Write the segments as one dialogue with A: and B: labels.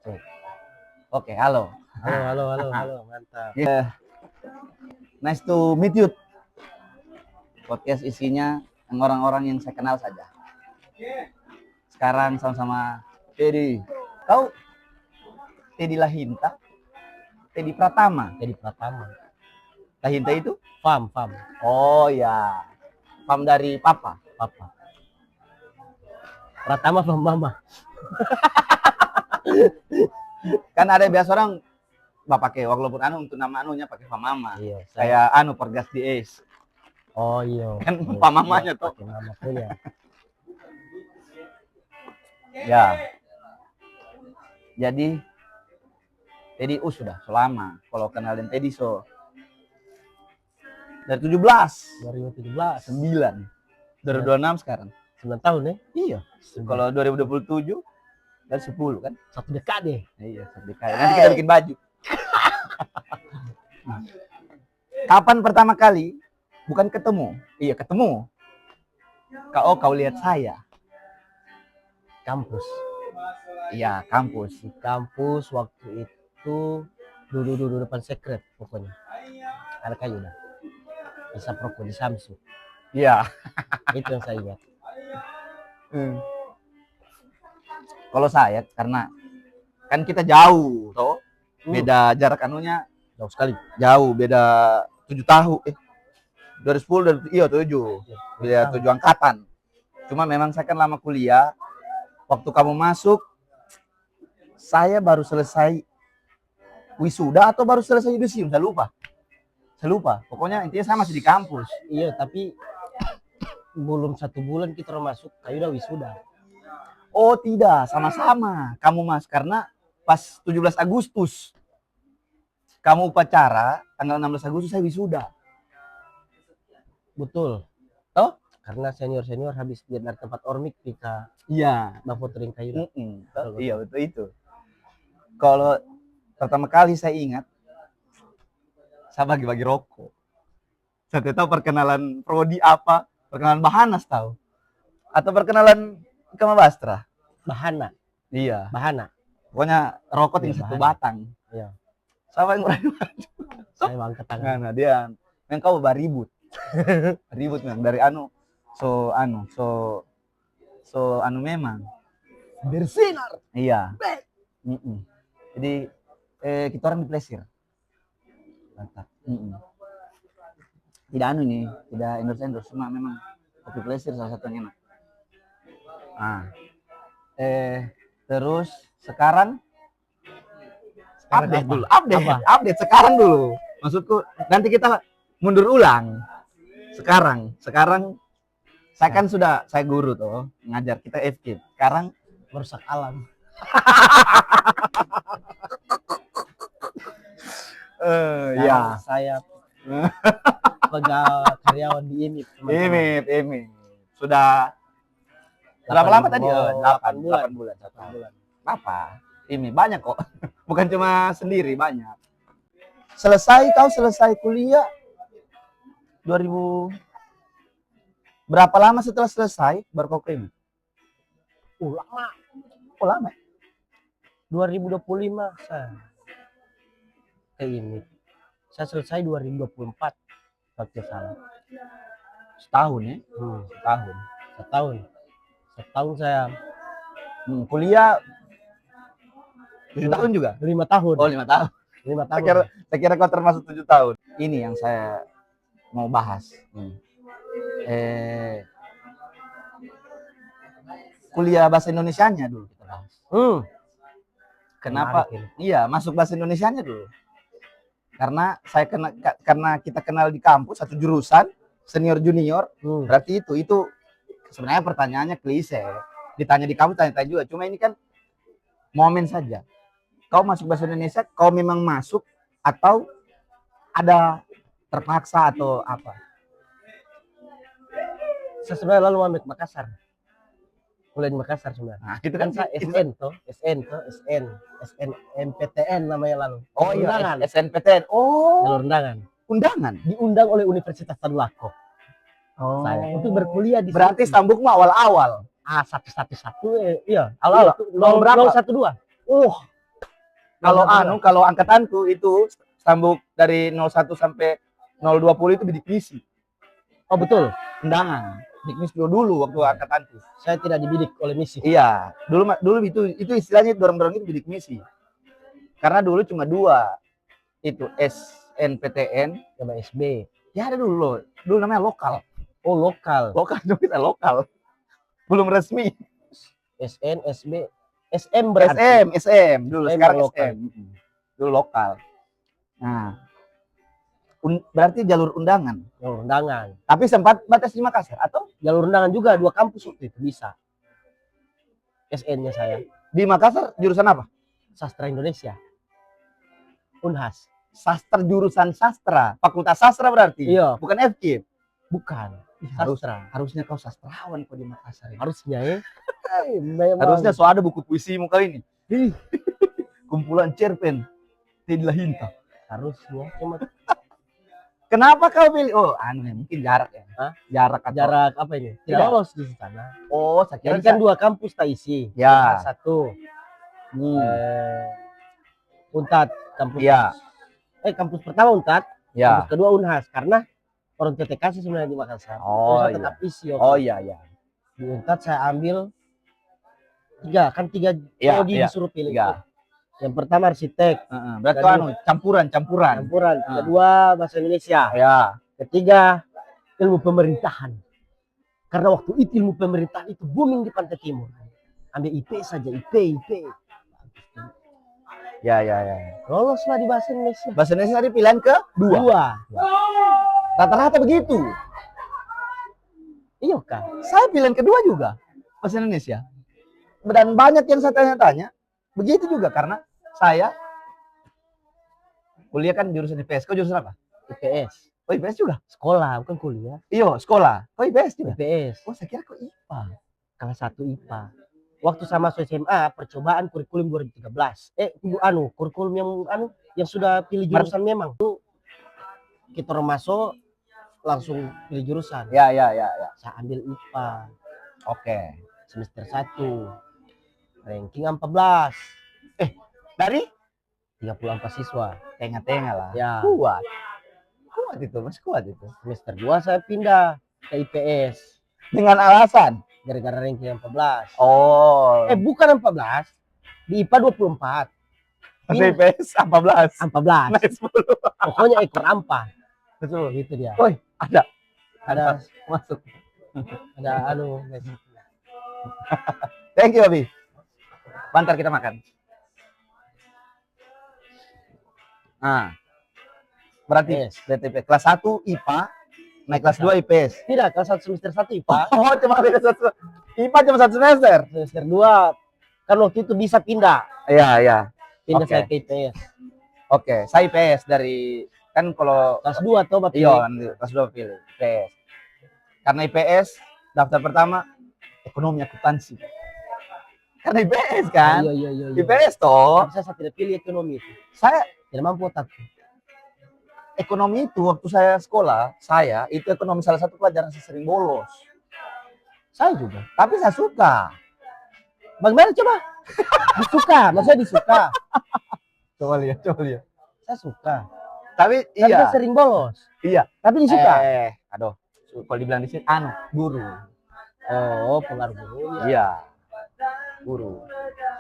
A: Cek. Oke, halo.
B: Halo, mantap.
A: Yeah, nice to meet you. Podcast isinya yang orang-orang yang saya kenal saja. Sekarang sama-sama Teddy. Kau Teddy Lahinta? Teddy Pratama?
B: Jadi Pratama.
A: Lahinta itu?
B: Fam.
A: Oh ya, Pam dari Papa.
B: Pratama Fam Mama.
A: Kan ada biasa orang bapak pakai walaupun untuk nama anunya pakai Pam Mama.
B: Iya.
A: Kayak Pergas di Ace.
B: Oh iya.
A: Kan Pam Mamanya tuh.
B: Pakai nama punya.
A: Ya. Jadi Teddy sudah selama. Kalau kenalin Teddy dari
B: 2017.
A: 9 2026 sekarang
B: 9 tahun ya?
A: iya. Kalau 2027 dari 10 kan
B: Satu dekade.
A: iya sekali. Nanti kita bikin baju. Kapan pertama kali bukan ketemu ketemu kau lihat saya
B: Kampus.
A: iya kampus
B: Di kampus waktu itu dulu depan sekret pokoknya. Ada kayu dah. Bisa proko di Samsu.
A: iya.
B: Itu yang saya ingat.
A: Kalau saya karena kan kita jauh toh beda jarak anunya
B: Jauh sekali.
A: jauh beda 7 tahun 2010 dan iya 7 beda 7 angkatan. Cuma memang saya kan lama kuliah. Waktu kamu masuk saya baru selesai wisuda atau baru selesai yudisium, saya lupa. Pokoknya intinya saya masih di kampus.
B: Iya, tapi belum 1 bulan kita masuk, kayu udah wisuda.
A: Oh tidak, sama-sama kamu mas, karena pas 17 Agustus kamu upacara, tanggal 16 Agustus saya wisuda.
B: Betul.
A: Oh?
B: Karena senior habis dia dari tempat ormik kita
A: Iya.
B: fotoin kayu.
A: Iya betul itu. Kalau pertama kali saya ingat, saya bagi-bagi rokok. Saya tidak tahu perkenalan prodi apa, perkenalan Bahanas tahu, atau perkenalan Kama Bastra.
B: Bahana.
A: Iya.
B: Bahana.
A: Pokoknya rokok
B: Iya,
A: tinggal 1
B: Bahana.
A: batang.
B: Iya.
A: Sama yang baju.
B: Saya angkat tangan.
A: Nah, dia yang kau ribut. Ribut memang dari memang
B: Bersinar.
A: iya. Jadi kita orang diplesir.
B: Mantap.
A: Tidak tidak endorse cuma memang kopi plesir salah satu yang enak. Terus sekarang update dulu. Update sekarang dulu. Maksudku nanti kita mundur ulang. Sekarang saya kan saya guru tuh ngajar kita FK. Sekarang
B: Merusak alam.
A: ya.
B: Saya pegawai karyawan di IMIP.
A: IMIP. Sudah berapa lama tadi? 8 bulan. Apa? Ini banyak kok. Bukan cuma sendiri, banyak. Kau selesai kuliah 2000 berapa lama setelah selesai baru kau krim?
B: Lama.
A: Oh lama.
B: 2025 saya ke IMIP. Saya selesai 2024 waktu salah.
A: Setahun ya?
B: Setahun saya
A: kuliah 7 tahun juga?
B: 5 tahun.
A: Oh 5 tahun.
B: 5 tahun.
A: Saya kira kau termasuk 7 tahun. Ini yang saya mau bahas. Kuliah bahasa Indonesianya dulu kita bahas. Kenapa? Iya, masuk bahasa Indonesianya dulu. Karena karena kita kenal di kampus satu jurusan, senior junior, berarti itu sebenarnya pertanyaannya klise. Ditanya di kampus tanya-tanya juga. Cuma ini kan momen saja. Kau masuk bahasa Indonesia, kau memang masuk atau ada terpaksa atau apa?
B: Saya sebenarnya lalu ambil Makassar. Kuliah di Makassar sebenarnya.
A: Nah, itu kan
B: saya SN MPTN namanya lalu.
A: Oh
B: undangan.
A: Iya, SNPTN. Oh.
B: Jalur undangan.
A: Undangan?
B: Diundang oleh Universitas Tadulako.
A: Oh.
B: Saya untuk berkuliah di
A: berarti Stambuk mah awal-awal.
B: A111 iya, awal-awal.
A: Tahun berapa?
B: 012.
A: Kalau kalau angkatanku itu sambung dari 01 sampai 020 itu bidik misi.
B: Oh betul.
A: Undangan. Bidik misi dulu waktu angkatanku.
B: Saya tidak dibidik oleh misi.
A: Iya, dulu itu istilahnya dorong-dorong itu bidik misi. Karena dulu cuma 2. Itu SNPTN
B: sama SB.
A: Ya ada dulu namanya lokal.
B: Oh lokal.
A: Lokal itu kita lokal. Belum resmi.
B: SN, SB, SM berarti.
A: SM dulu, sekarang
B: lokal.
A: SM. Dulu lokal. Nah, berarti jalur undangan.
B: Jalur undangan.
A: Tapi sempat batas di Makassar atau?
B: Jalur undangan juga 2 kampus waktu itu bisa. SN-nya saya.
A: Di Makassar jurusan apa?
B: Sastra Indonesia. Unhas.
A: Sastra, jurusan sastra. Fakultas sastra berarti?
B: Iya.
A: Bukan FK?
B: Bukan.
A: Sastra. Harusnya kau sastrawan kok di Makassar.
B: Harusnya ya.
A: Harusnya so ada buku puisi muka ini. Kumpulan cerpen. Tidak hinta.
B: Harusnya cuma.
A: Kenapa kau pilih? Oh, mungkin jarak ya.
B: Hah?
A: Jarak atau
B: jarak apa ini? Tidak lolos di sana.
A: Oh, saya kira
B: Jadi kan 2 kampus tak isi.
A: Ya.
B: Satu. Untat kampus.
A: Ya.
B: Kampus pertama Untat.
A: Ya.
B: Kampus kedua Unhas karena orang TTK sih sebenarnya di Makassar.
A: Oh,
B: saya
A: iya.
B: tetap isi.
A: Oh iya iya.
B: Di Untat saya ambil 3
A: Ya,
B: prodi
A: ya.
B: disuruh pilih.
A: 3.
B: Yang pertama arsitek.
A: Berarti campuran.
B: Kedua bahasa Indonesia.
A: Ya.
B: Ketiga ilmu pemerintahan. Karena waktu itu ilmu pemerintahan itu booming di Pantai Timur. Ambil IP saja, IP.
A: Ya.
B: Loloslah di bahasa Indonesia.
A: Bahasa Indonesia tadi pilihan ke-2. Rata-rata begitu.
B: Iya kan?
A: Saya pilihan kedua juga bahasa Indonesia. Dan banyak yang saya tanya-tanya begitu juga karena saya kuliah kan jurusan IPS. Kau jurusan apa?
B: IPS.
A: Oh IPS juga?
B: Sekolah, bukan kuliah.
A: Iya, sekolah. Oh IPS juga?
B: IPS.
A: Oh saya kira kok IPA.
B: Kelas 1 IPA. Waktu sama SMA, percobaan kurikulum 2013. Kurikulum yang sudah pilih jurusan memang. Itu kita orang masuk langsung pilih jurusan.
A: Ya.
B: Saya ambil IPA.
A: Oke.
B: Semester 1. Ranking 14.
A: Dari
B: 34 siswa.
A: tengah-tengah lah.
B: Ya.
A: Kuat itu, Mas, kuat itu.
B: Semester 2 saya pindah ke IPS.
A: Dengan alasan?
B: Gara-gara ranking 14.
A: Oh.
B: Bukan 14. Di IPA 24.
A: Di IPS 14.
B: 14.
A: Naik 10.
B: Pokoknya ekor ampa.
A: Betul.
B: Gitu dia.
A: Woi, ada
B: Masuk. Ada
A: Thank you, Abi. Bentar kita makan. Nah. Berarti BTP kelas 1 IPA, naik kelas 2 IPS.
B: Tidak, kelas 1 semester 1 IPA.
A: Oh, cuma beda 1. IPA cuma 1 semester.
B: Semester 2 kan waktu itu bisa pindah.
A: Iya.
B: Pindah saya ke IPS.
A: Oke, saya IPS dari kan kalau
B: kelas 2 atau Bapak?
A: Iya, kelas 2 pilih IPS. Karena IPS daftar pertama ekonomi akuntansi. Karena IPS kan?
B: Iya.
A: IPS toh.
B: Tapi saya tidak pilih ekonomi itu.
A: Saya
B: tidak mampu otak.
A: Ekonomi itu waktu saya sekolah, itu ekonomi salah satu pelajaran saya sering bolos.
B: Saya juga.
A: Tapi saya suka.
B: Bagaimana coba? Disuka, maksudnya disuka.
A: Coba lihat.
B: Saya suka.
A: Tapi
B: iya. Saya sering bolos.
A: Iya.
B: Tapi disuka.
A: Aduh. Kalau dibilang di sini, guru.
B: Oh, pengaruh guru.
A: Iya. Guru.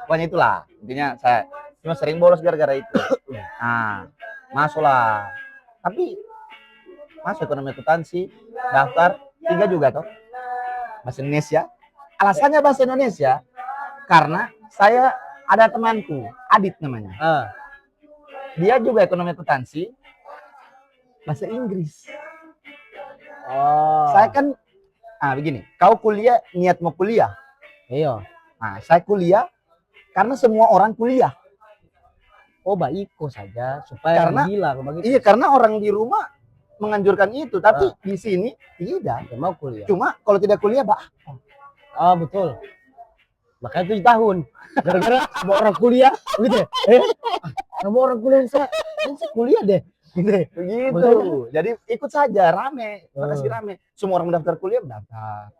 A: Pokoknya itulah. Intinya saya cuma sering bolos gara-gara itu. Nah, masuklah. Tapi masuk ekonomi akuntansi, daftar 3 juga toh. Bahasa Indonesia. Alasannya bahasa Indonesia karena saya ada temanku, Adit namanya. Dia juga ekonomi akuntansi, bahasa Inggris.
B: Oh.
A: Saya kan begini, kau kuliah niat mau kuliah.
B: Iya.
A: Nah, saya kuliah karena semua orang kuliah.
B: Oh, Iko saja supaya
A: karena
B: bilang begitu.
A: Iya, karena orang di rumah menganjurkan itu, tapi di sini tidak.
B: Mau kuliah.
A: Cuma kalau tidak kuliah,
B: Oh, betul. Makanya 7 tahun. Gara-gara semua orang kuliah, gitu. Semua orang kuliah saya kuliah deh.
A: Begitu. Jadi ikut saja, rame. Makasih rame. Semua orang mendaftar kuliah, mendaftar.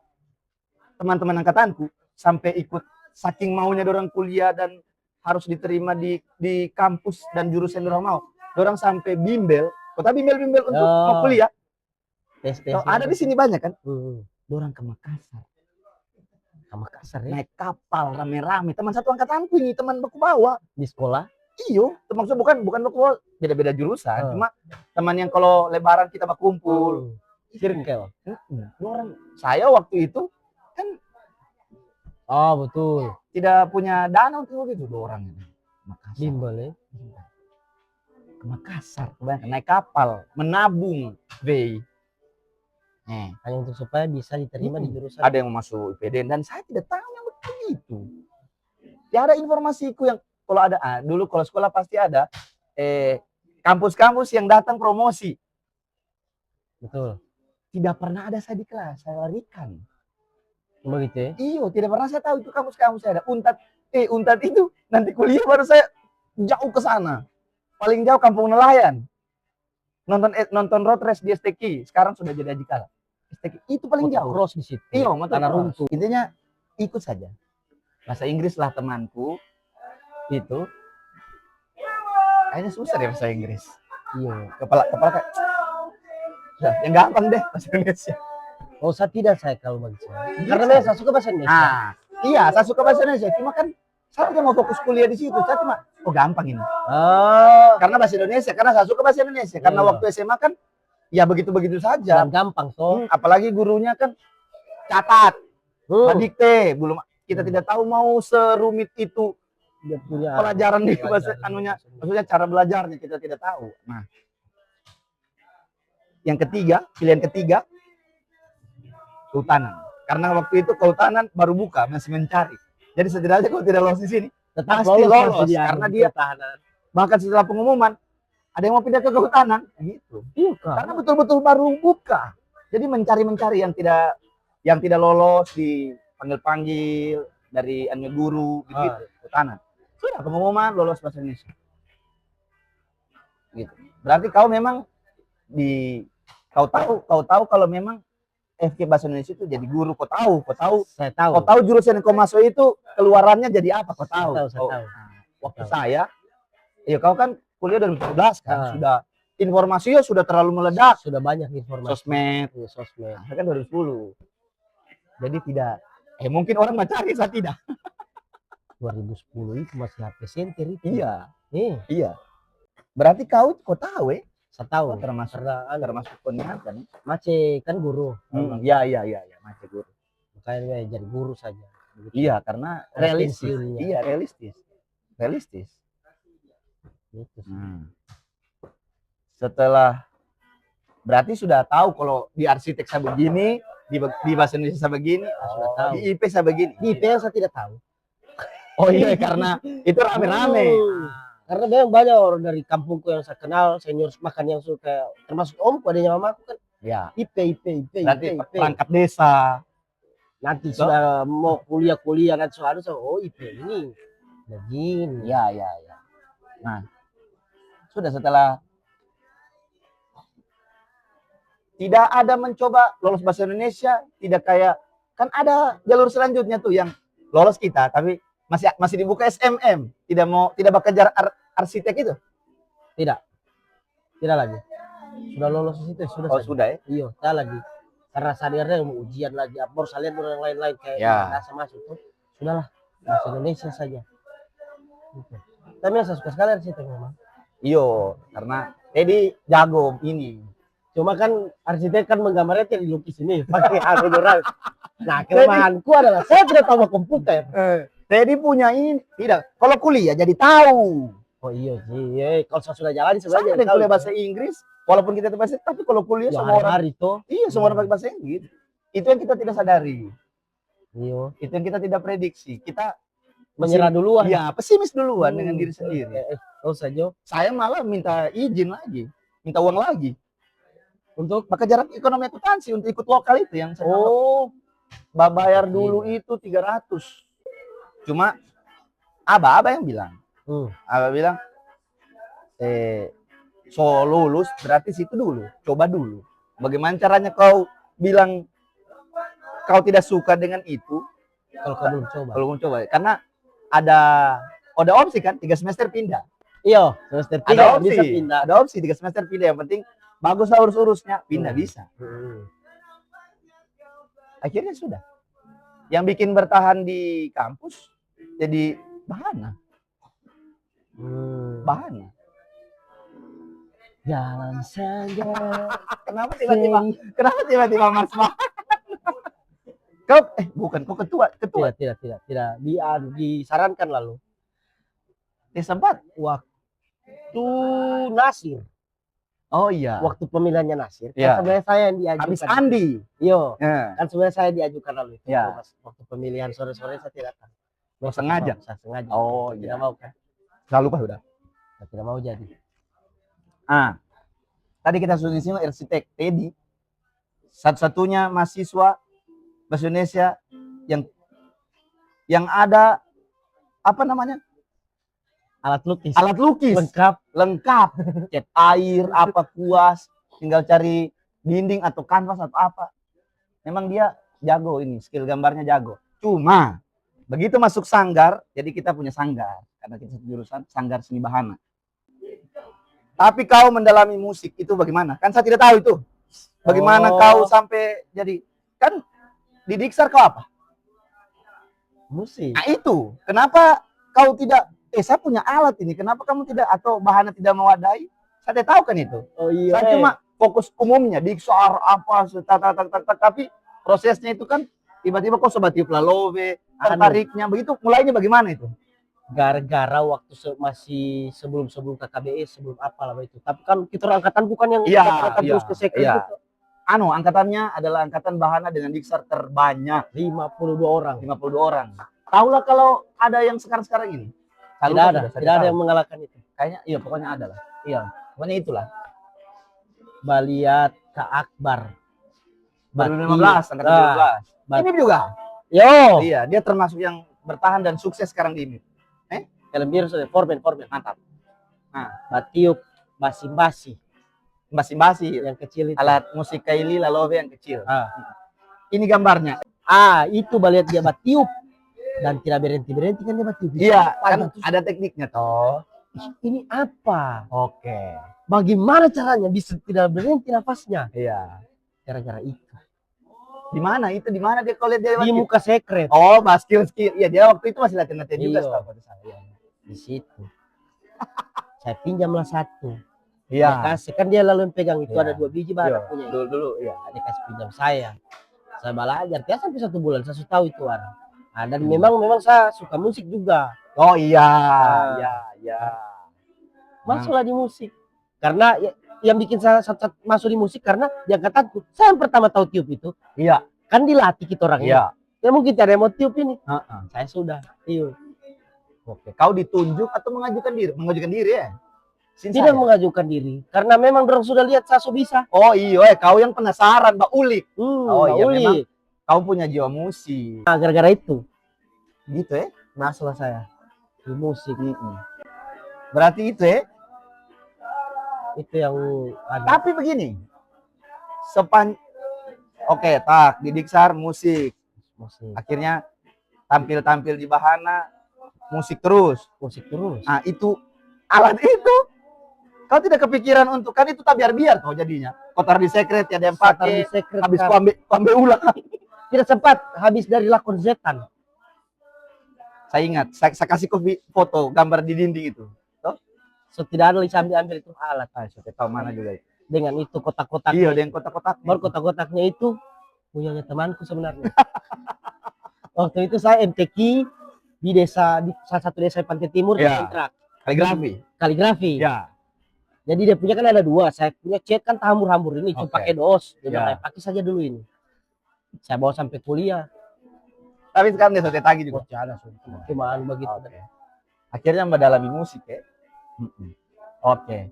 A: Teman-teman angkatanku sampai ikut saking maunya orang kuliah dan harus diterima di kampus dan jurusan dorang mau. Dorang sampai bimbel, kota bimbel untuk mau kuliah.
B: tes
A: Ada di sini banyak kan?
B: Hmm.
A: Dorang ke Makassar.
B: Ke Makassar ya
A: Naik kapal rame-rame. Teman satu angkatanku ini, teman baku bawa.
B: di sekolah.
A: Iyo, maksudnya bukan baku bawa, beda-beda jurusan. Cuma teman yang kalau lebaran kita berkumpul.
B: Circle.
A: Dorang, saya waktu itu kan
B: Oh betul.
A: tidak punya dana untuk itu dorang. Makassar.
B: Bimbel ya.
A: Ke Makassar, naik kapal, menabung,
B: Hanya untuk supaya bisa diterima di jurusan.
A: ada yang masuk IPDN dan saya tidak tahu yang begitu. Tiada informasiku yang kalau ada dulu kalau sekolah pasti ada kampus-kampus yang datang promosi.
B: Betul.
A: Tidak pernah ada saya di kelas, saya larikan.
B: Begitu ya.
A: Iyo, tidak pernah saya tahu itu kampus-kampus saya ada. Untat itu nanti kuliah baru saya jauh ke sana. Paling jauh Kampung Nelayan. Nonton road race di STQ, sekarang sudah jadi Ajikala. STQ itu paling jauh.
B: Cross di situ.
A: Iya,
B: tanah runtuh.
A: Intinya ikut saja. Bahasa Inggris lah temanku itu. Kayaknya susah deh bahasa Inggris.
B: Iya.
A: Kepala kayak yang gampang deh bahasa Indonesia.
B: Oh, saya tidak saya kalau bagi saya. Karena memang saya suka bahasa Indonesia.
A: Iya, saya suka bahasa Indonesia. Cuma kan saya tidak mau fokus kuliah di situ. Saya cuma gampang ini. Karena bahasa Indonesia, karena saya suka bahasa Indonesia. Karena waktu SMA kan ya begitu-begitu saja.
B: Dan gampang toh.
A: Apalagi gurunya kan catat, dikte, belum kita tidak tahu mau serumit itu
B: Dia punya
A: pelajaran di bahasa anunya, maksudnya cara belajarnya kita tidak tahu. Nah, yang ketiga, pilihan ketiga, kehutanan. Karena waktu itu kehutanan baru buka, masih mencari. Jadi setidaknya kalau tidak lolos di sini,
B: tetap
A: pasti lolos
B: dia,
A: karena dia
B: kehutanan.
A: bahkan setelah pengumuman ada yang mau pindah ke kehutanan, gitu.
B: Iya,
A: Karena betul-betul baru buka. Jadi mencari yang tidak lolos dipanggil-panggil dari guru, gitu, kehutanan. Sudah pengumuman lolos bahasa Indonesia. Gitu. Berarti kau memang kau tahu kalau memang FK bahasa Indonesia itu jadi guru, kau tahu.
B: Saya tahu.
A: Kau tahu jurusan yang kau masuk itu keluarannya jadi apa, kau tahu.
B: Saya tahu.
A: Waktu saya, ya kau kan kuliah 2017 kan, sudah informasinya sudah terlalu meledak.
B: Sudah banyak informasi.
A: Sosmed.
B: Sosmed.
A: Saya kan 2010. Jadi tidak, mungkin orang mencari, saya tidak.
B: 2010 itu masih HP center itu.
A: Iya.
B: Iya.
A: Berarti kau tahu
B: Saya tahu.
A: termasuk peningkatan.
B: Mace kan guru.
A: Iya, Mace guru.
B: Makanya jadi guru saja.
A: Iya, karena realistis. Iya, realistis.
B: Gitu.
A: Setelah berarti sudah tahu kalau di arsitek saya begini, di bahasa Indonesia saya begini,
B: sudah tahu.
A: di IP saya begini.
B: Di IP yang saya tidak tahu.
A: Oh iya, karena itu rame-rame.
B: Karena memang banyak orang dari kampungku yang saya kenal, senior makan yang suka, termasuk omku, adanya mamaku kan.
A: Ya.
B: IP.
A: Berarti perangkat desa.
B: Nanti sudah mau kuliah nanti soalnya IP ini begini.
A: Ya. Nah, sudah setelah tidak ada mencoba lolos bahasa Indonesia, tidak kayak kan ada jalur selanjutnya tuh yang lolos kita, tapi masih dibuka SMM, tidak bekerja arsitek itu.
B: Tidak lagi. Sudah lolos di situ sudah.
A: Sudah ya.
B: Iya, tidak lagi. Karena sadarnya mau ujian lagi, harus lihat yang lain-lain kayak rasa masuk tuh. Sudahlah, bahasa Indonesia saja. Gitu. Tapi saya suka sekali arsitek memang.
A: Iyo, karena Teddy jago ini.
B: Cuma kan arsitek kan menggambarnya tidak dilukis ini pakai orang. Nah, kelemahanku adalah saya tidak tahu komputer.
A: Teddy punya ini tidak. Kalau kuliah jadi tahu.
B: Oh iya sih, kalau saya sudah jalan
A: sebenarnya ada kuliah bahasa Inggris, walaupun kita itu bahasa, tapi kalau kuliah semua orang
B: itu,
A: semua orang pakai bahasa Inggris. Itu yang kita tidak sadari.
B: Iya.
A: Itu yang kita tidak prediksi. Kita
B: menyerah duluan.
A: Iya, pesimis duluan dengan diri sendiri.
B: Saja.
A: Saya malah minta izin lagi, minta uang lagi
B: untuk
A: bekerja ekonomi akuntansi untuk ikut lokal itu yang saya bayar dulu itu 300. Cuma Aba yang bilang. Aba bilang so lulus berarti situ dulu, coba dulu. Bagaimana caranya kau bilang kau tidak suka dengan itu
B: kalau kau belum coba?
A: Karena ada ada opsi kan 3 semester pindah.
B: Iya, semester
A: Ada
B: 3
A: opsi,
B: bisa pindah.
A: ada opsi 3 semester pindah, yang penting bagus lah urus-urusnya, pindah bisa. Akhirnya sudah. Yang bikin bertahan di kampus jadi bahana. Bahana.
B: Jalan saja.
A: Kenapa tiba-tiba Mas Bah? Kau bukan kau ketua.
B: Tidak. Disarankan lalu.
A: Sempat
B: Waktu Nasir.
A: Oh iya.
B: Waktu pemilihannya Nasir.
A: Iya.
B: Kan sebenarnya saya yang diajukan.
A: Habis Andi.
B: Iya.
A: Ya.
B: Kan sebenarnya saya diajukan lalu itu.
A: Iya.
B: Waktu pemilihan sore-sore saya tidak datang.
A: Sengaja.
B: Saya sengaja.
A: Oh
B: Tidak
A: iya.
B: mau kan?
A: Selalu lupa sudah.
B: Saya tidak mau jadi.
A: Tadi kita sudah disini arsitek Teddy, satu-satunya mahasiswa bahasa Indonesia yang ada apa namanya,
B: Alat lukis.
A: alat lukis lengkap, cat air, apa kuas, tinggal cari dinding atau kanvas atau apa. Memang dia jago ini, skill gambarnya jago. Cuma begitu masuk sanggar, jadi kita punya sanggar karena kita jurusan sanggar seni bahana. Tapi kau mendalami musik itu bagaimana? Kan saya tidak tahu itu. Bagaimana kau sampai jadi, kan di Diksar kau apa?
B: Musik.
A: Nah itu, kenapa kau tidak, saya punya alat ini, kenapa kamu tidak, atau bahana tidak mewadai? Saya tidak tahu kan itu.
B: Oh iya.
A: Saya cuma fokus umumnya, Diksar apa, tapi prosesnya itu kan tiba-tiba kau sobat tiup lalove, tertariknya, begitu mulainya bagaimana itu?
B: Gara-gara waktu masih sebelum KKBE, sebelum apalah itu. Tapi kan kita orang angkatan bukan yang terus ke sekret itu.
A: Angkatannya adalah angkatan bahana dengan Diksar terbanyak,
B: 52 orang.
A: 52 orang. Tahulah kalau ada yang sekarang ini.
B: Tidak ada yang mengalahkan itu.
A: Kayaknya iya, pokoknya ada lah. Iya, pokoknya itulah.
B: Baliat Kak Akbar.
A: 2015, angkatan 2015. Ini juga.
B: Yo.
A: Iya, dia termasuk yang bertahan dan sukses sekarang di ini.
B: Film biru sudah formen
A: Mantap.
B: Batiup, basi-basi
A: yang
B: kecil itu.
A: Alat musik Kaili Lalove yang kecil. Ini gambarnya.
B: Itu baliat dia batiup dan tidak berhenti kan dia batiup.
A: Iya, kan ada tekniknya toh.
B: Ini apa?
A: Oke.
B: Bagaimana caranya bisa tidak berhenti nafasnya?
A: Iya.
B: Gara-gara itu.
A: Di mana itu? Di mana dia kalau lihat dia
B: Di muka sekret.
A: Oh, skill. Iya, dia waktu itu masih latihan juga setahu saya.
B: Di situ. Saya pinjamlah satu.
A: Iya.
B: Kasih kan dia lalu pegang itu ada 2 biji bahan punya.
A: Dulu, iya.
B: Dia kasih pinjam saya. Saya belajar. Dia sampai 1 bulan saya sudah tahu itu orang. Dan memang saya suka musik juga.
A: Oh iya, iya.
B: Masuklah di musik. Karena yang bikin saya masuk di musik karena di angkatanku saya yang pertama tahu tiup itu.
A: Iya.
B: Kan dilatih kita orangnya.
A: Iya.
B: Ya mungkin tidak ada yang mau tiup ini. Saya sudah tiup.
A: Oke. Kau ditunjuk atau mengajukan diri? Mengajukan diri ya?
B: Tidak mengajukan diri. Karena memang orang sudah lihat saya bisa.
A: Oh iya, kau yang penasaran, Mbak Ulik.
B: Oh iya,
A: memang kau punya jiwa musik.
B: Nah, gara-gara itu.
A: Gitu ya?
B: Masuklah saya di musik.
A: Berarti itu ya?
B: Itu yang ada.
A: Tapi begini. Oke, di Diksar musik. Akhirnya tampil di bahana musik terus. Nah, itu alat itu kau tidak kepikiran untuk, kan itu tak biar kau jadinya. Kau taruh di sekret, ada yang pakai. Habis kau ambil ulang.
B: Tidak sempat habis dari lakon Zetan.
A: Saya ingat, saya kasih foto gambar di dinding itu.
B: So tidak ada lagi ambil itu alat.
A: Saya tahu mana juga.
B: Dengan itu kotak-kotak.
A: Iya, dengan kotak-kotak.
B: Baru kotak-kotaknya itu punyanya temanku sebenarnya. Waktu itu saya MTQ di salah satu desa Pantai Timur di kontrak. Kaligrafi.
A: Ya.
B: Jadi dia punya kan ada 2. Saya punya cat kan hambur-hambur ini cuma pakai dos. Dia pakai saja dulu ini. Saya bawa sampai kuliah.
A: Tapi sekarang dia sudah tagih juga.
B: Cuma begitu.
A: Akhirnya mendalami musik ya. Oke.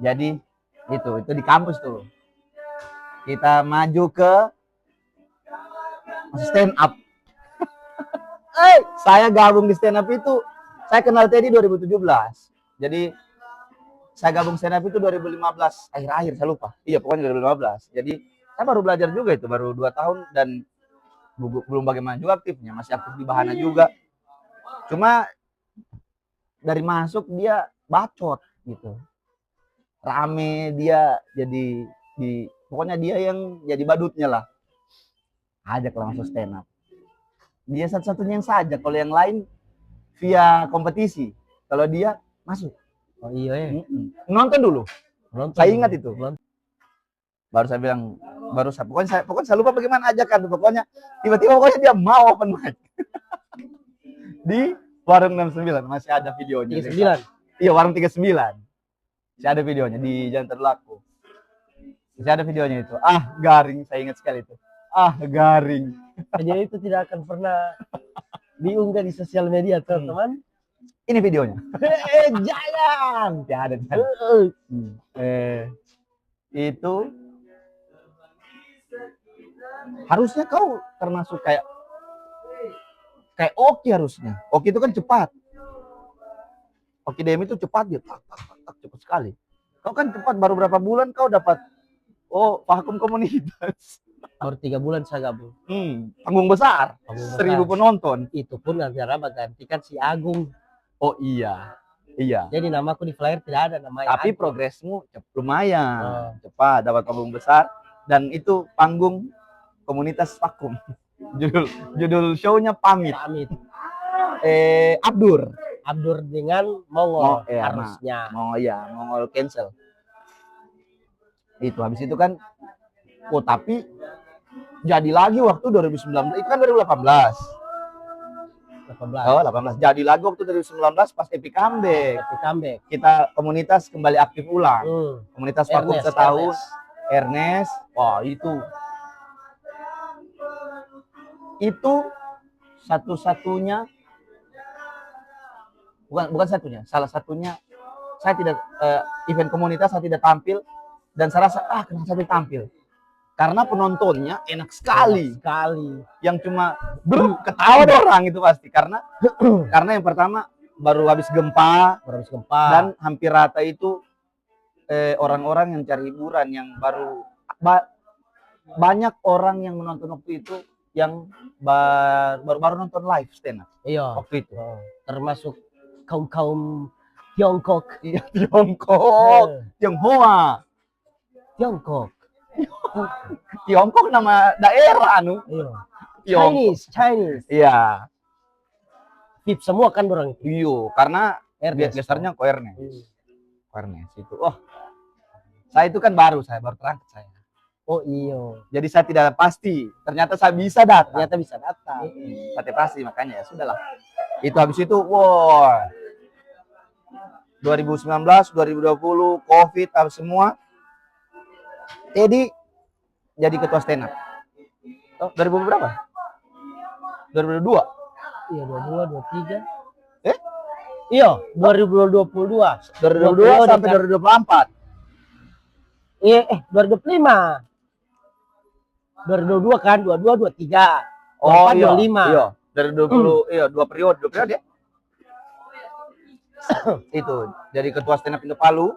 A: Jadi itu di kampus tuh. Kita maju ke stand up. Saya gabung di stand up itu, saya kenal Teddy 2017. Jadi saya gabung stand up itu 2015 akhir-akhir, saya lupa. Iya, pokoknya 2015. Jadi saya baru belajar juga itu, baru 2 tahun dan belum bagaimana juga aktifnya, masih aktif di bahana juga. Cuma dari masuk dia bacot gitu. Rame dia jadi pokoknya dia yang jadi badutnya lah. Ajak lah masuk stand up. Dia satu-satunya yang sajak, kalau yang lain via kompetisi. Kalau dia masuk.
B: Oh iya ya.
A: Nonton dulu.
B: Nonton
A: Saya
B: dulu.
A: ingat itu. Baru saya bilang, pokoknya saya lupa bagaimana ajakan tuh. Pokoknya tiba-tiba dia mau open mic. Di warung 69 masih ada videonya.
B: 39.
A: Iya, warung 39. Masih ada videonya di Jalan Terlaku. Masih ada videonya itu. Ah, garing, saya ingat sekali itu. Ah, garing.
B: Jadi itu tidak akan pernah diunggah di sosial media, teman-teman.
A: Ini videonya.
B: Jangan.
A: Tidak ada. Itu harusnya kau termasuk kayak Oki harusnya. Oki itu kan cepat. Oki DM itu cepat dia, tak, cepat sekali. Kau kan cepat, baru berapa bulan kau dapat vakum komunitas.
B: Baru 3 bulan saya gabung.
A: Panggung besar. 1.000 penonton.
B: Itu pun antara gantikan si Agung.
A: Oh iya. Iya.
B: Jadi namaku di flyer tidak ada namanya.
A: Tapi progresmu lumayan. Cepat dapat panggung besar dan itu panggung komunitas vakum. Judul show-nya Pamit. Abdur
B: dengan Mongol harusnya.
A: Mongol cancel. Itu habis itu kan tapi jadi lagi waktu 2019, itu kan 2018. 18. Jadi lagi waktu 2019 pas Epic Comeback. Kita komunitas kembali aktif ulang. Komunitas vakum setahun. Ernest. Wah, itu satu-satunya, bukan satunya, salah satunya saya tidak event komunitas saya tidak tampil, dan saya rasa kenapa saya tampil, karena penontonnya enak sekali. Yang cuma ketawa orang itu pasti karena yang pertama baru habis gempa dan hampir rata itu orang-orang yang cari hiburan, yang banyak orang yang menonton waktu itu yang baru nonton live stand up.
B: Iya.
A: Waktu itu.
B: Termasuk kaum Tiongkok.
A: Iya, Tionghoa. Tiongkok nama daerah
B: Iya. Chinese.
A: Iya.
B: VIP semua kan orang itu.
A: Iya, karena
B: biasanya
A: Ernest itu. Saya itu kan baru terangkat saya.
B: Oh iya.
A: Jadi saya tidak pasti. Ternyata saya bisa datang. Saya pasti, makanya ya sudahlah. Itu habis itu, 2019, 2020, COVID, habis semua. Teddy jadi ketua stand up. 2000 berapa? 2022.
B: Iya, 22, 23. Iya, 2022.
A: 2022 sampai 2024.
B: Iya, 2025. 2022 kan, 22, 23. 24, 25.
A: Iya, dari 20, iya, 2 periode ya. Itu, jadi ketua stand up Indo Palu.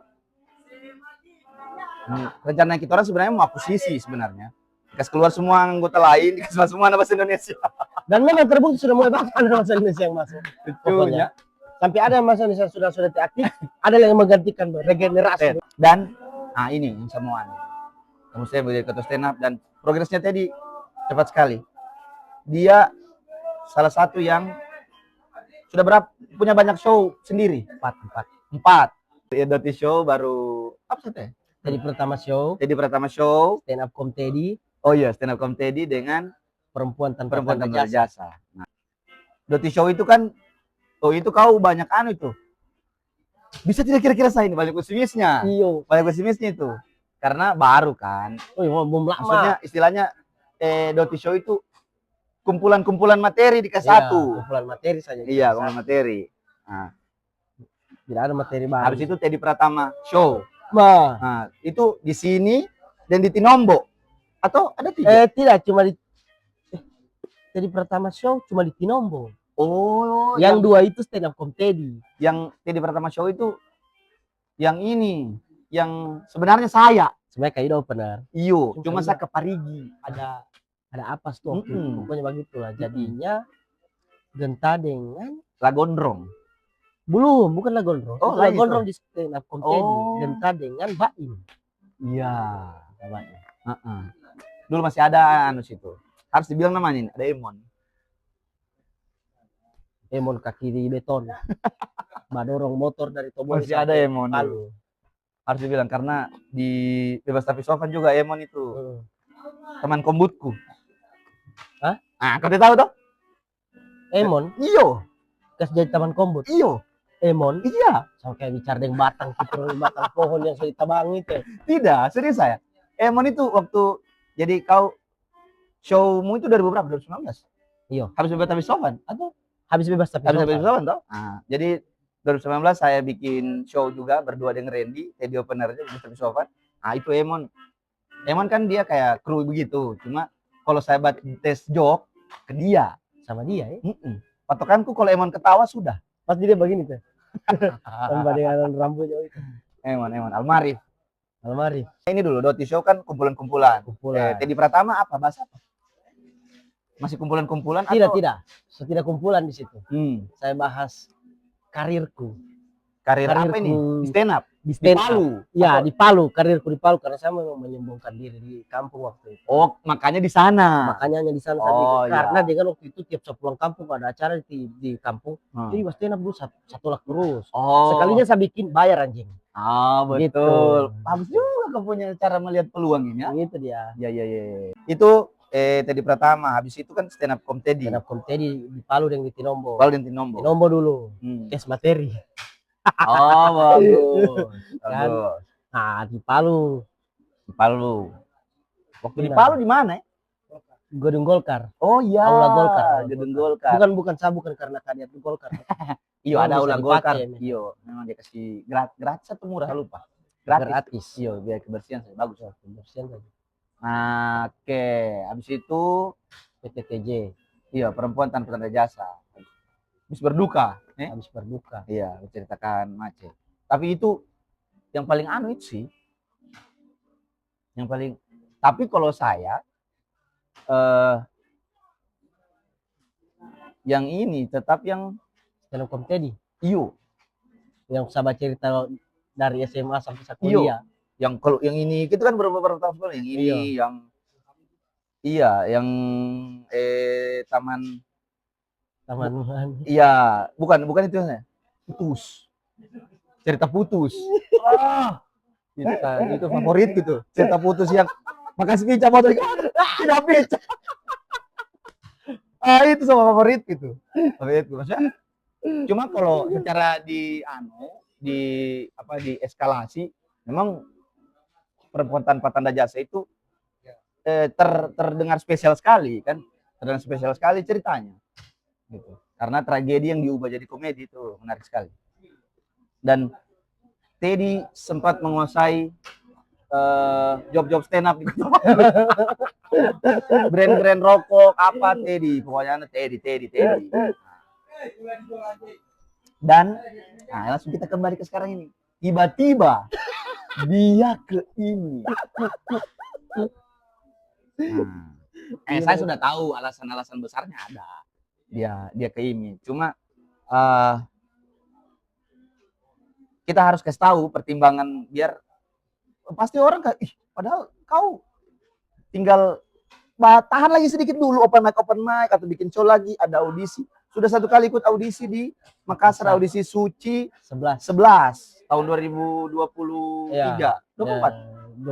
A: Rencana kita orang sebenarnya mau akuisisi sebenarnya. Dikasih keluar semua anggota lain, dikasih semua anak bahasa Indonesia.
B: Dan memang terbukti sudah mulai banyak anak bahasa Indonesia yang masuk.
A: Pokoknya.
B: Sampai ada yang bahasa Indonesia sudah aktif, ada yang menggantikan, regenerasi.
A: Dan, ini yang semua nih. Kamu saya menjadi ketua stand up dan progresnya tadi cepat sekali. Dia salah satu yang sudah punya banyak show sendiri. 4. Ya, Doti show baru apa sih?
B: Jadi pertama show stand up com Teddy.
A: Oh iya, stand up com Teddy dengan perempuan tanpa jasa. Nah, Doti show itu kan itu kau banyak itu. Bisa tidak kira-kira saya ini banyak pesimisnya.
B: Iya,
A: banyak pesimisnya itu. Karena baru kan.
B: Oh iya, belum lama.
A: Maksudnya istilahnya Doti show itu kumpulan materi dikasih satu.
B: Kumpulan materi saja.
A: Iya, kumpulan materi. Nah,
B: tidak ada materi baru.
A: Habis itu Teddy Pratama show. Nah, itu di sini dan di Tinombo. Atau ada 3?
B: Tidak, cuma di Teddy Pratama show cuma di Tinombo.
A: Oh,
B: yang 2 itu stand up com Teddy.
A: Yang Teddy Pratama show itu yang ini, yang sebenarnya saya.
B: Sebenarnya kayak opener.
A: Iyo, cuma saya ke Parigi.
B: Ada apa tuh? Pokoknya begitulah. Jadinya Genta dengan
A: Lagondrong.
B: Belum, bukanlah Gondrong.
A: Oh,
B: Itulah
A: lain itu.
B: Gondrong di stand up comedy.
A: Oh.
B: Genta dengan Baim.
A: Iya.
B: Namanya.
A: Heeh. Dulu masih ada anu situ. Harus dibilang namanya ini, ada Emon.
B: Emon kaki di beton. Badorong motor dari Toboni
A: Masih ada
B: sampai
A: Emon
B: Palu.
A: dulu. Harus dibilang karena di Bebas Tapi Sopan juga Emon itu teman kombutku.
B: Hah?
A: Ah, kau tahu toh?
B: Emon,
A: Iyo,
B: kas jadi taman kombut.
A: iyo,
B: Emon,
A: iya.
B: sama kayak bicara dengan batang, gitu, batang pohon yang sudah ditabang itu.
A: Tidak, serius saya. Emon itu waktu jadi kau showmu itu 2000 berapa? 2019.
B: Iya.
A: Habis Bebas Tapi Sopan atau
B: Habis bebas tapi
A: habis Bebas Tapi
B: sopan.
A: Sopan toh? Nah, jadi 2019 saya bikin show juga berdua dengan Randy, Teddy openernya Bebas Tapi Sopan. Ah, itu Emon. Emon kan dia kayak kru begitu. Cuma kalau saya buat tes joke ke dia.
B: Sama dia ya.
A: Patokanku kalau Emon ketawa sudah.
B: Pas dia begini tuh. Tambah dengan rambutnya itu.
A: Emon Almarif.
B: Almari.
A: Ini dulu Doti Show kan kumpulan-kumpulan.
B: Kumpulan.
A: Teddy Pratama apa bahasa apa? Masih kumpulan-kumpulan
B: Tidak,
A: atau?
B: tidak. Tidak kumpulan di situ.
A: Hmm.
B: Saya bahas karirku.
A: Karir apa
B: Karirku
A: ini? Di stand up.
B: Di
A: Di
B: stand up.
A: Palu.
B: Ya,
A: Atau-
B: di Palu. Karirku di Palu karena saya memang menyembuhkan diri di kampung waktu itu.
A: Oh, makanya di sana.
B: Makanya hanya di sana
A: Oh, iya.
B: karena dengan waktu itu tiap saya pulang kampung ada acara di kampung.
A: Hmm.
B: Jadi was stand up dulu satu lak terus.
A: Oh.
B: Sekalinya saya bikin bayar anjing.
A: Ah, betul.
B: Gitu.
A: Bagus juga kau punya cara melihat peluang ini ya.
B: Gitu dia.
A: Ya. Itu Teddy Pratama. Habis itu kan stand up comedy.
B: Stand up comedy di Palu dan di Tinombo.
A: Palu dan Tinombo.
B: Tinombo dulu.
A: Hmm.
B: Tes materi.
A: Oh, bagus.
B: Kan?
A: Bagus.
B: Nah, di Palu.
A: Di Palu. Waktu di
B: Benar.
A: Palu di mana?
B: Gedung Golkar.
A: Oh iya.
B: Aula Golkar.
A: Gedung Golkar.
B: Bukan saya bukan karena kadiat di Golkar.
A: Iya, ada
B: Bisa
A: Aula
B: dipakai,
A: Golkar.
B: men.
A: Iya, memang dia kasih gratis atau murah lupa. Gratis.
B: Gratis.
A: Iya, biar kebersihan saya bagus.
B: Kebersihan saja.
A: Nah, oke. Habis itu
B: PTTJ.
A: iya, perempuan tanpa tanda jasa. Habis berduka,
B: Habis berduka.
A: Iya, menceritakan macet. Tapi itu yang paling anu itu sih. Yang paling. Tapi kalau saya yang ini tetap yang
B: Stand up comedy.
A: iyo,
B: Yang sahabat cerita dari SMA sampai saya
A: Iyo.
B: kuliah.
A: yang kalau yang ini itu kan beberapa tahun sekolah yang ini
B: Iya.
A: yang iya yang taman
B: Taman.
A: iya bukan itu ya putus cerita putus itu kan itu favorit gitu cerita putus yang makasih pica motor tidak pica itu sama favorit gitu maksudnya cuma kalau secara di eskalasi memang perempuan tanpa tanda jasa itu terdengar spesial sekali kan terdengar spesial sekali ceritanya gitu karena tragedi yang diubah jadi komedi itu menarik sekali dan Teddy sempat menguasai job-job stand up di Kota Palu. brand rokok apa Teddy pokoknya Teddy dan nah langsung kita kembali ke sekarang ini tiba-tiba dia ke ini. Saya sudah tahu alasan-alasan besarnya ada. Dia ke ini. Cuma kita harus kasih tahu pertimbangan biar pasti orang kayak padahal kau tinggal tahan lagi sedikit dulu open mic atau bikin show lagi ada audisi. Sudah satu kali ikut audisi di Makassar audisi Suci 11 tahun 2023.
B: Ya.
A: 24.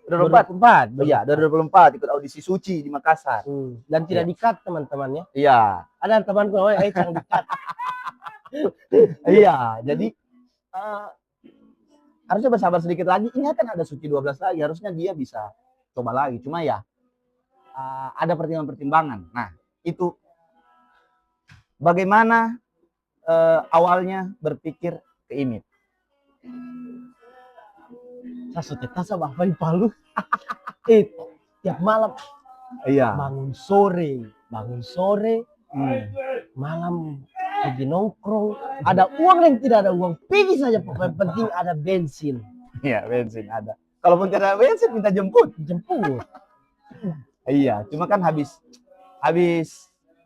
B: 2024.
A: Iya, 2024 ikut audisi Suci di Makassar.
B: Dan tidak di-cut teman-temannya.
A: Iya.
B: Ada temanku namanya yang di-cut.
A: Iya, jadi harusnya bersabar sedikit lagi. Ini kan ada Suci 12 lagi, harusnya dia bisa coba lagi. Cuma ya ada pertimbangan. Nah, itu bagaimana awalnya berpikir ke IMIP?
B: Saya sudah sama apa di Palu. Tiap malam.
A: Iya.
B: Bangun sore, malam pergi nongkrong. Ada uang yang tidak ada uang, pergi saja. Pokoknya penting ada bensin.
A: Iya, bensin ada. Kalaupun tidak ada bensin, minta jemput. Iya, cuma kan habis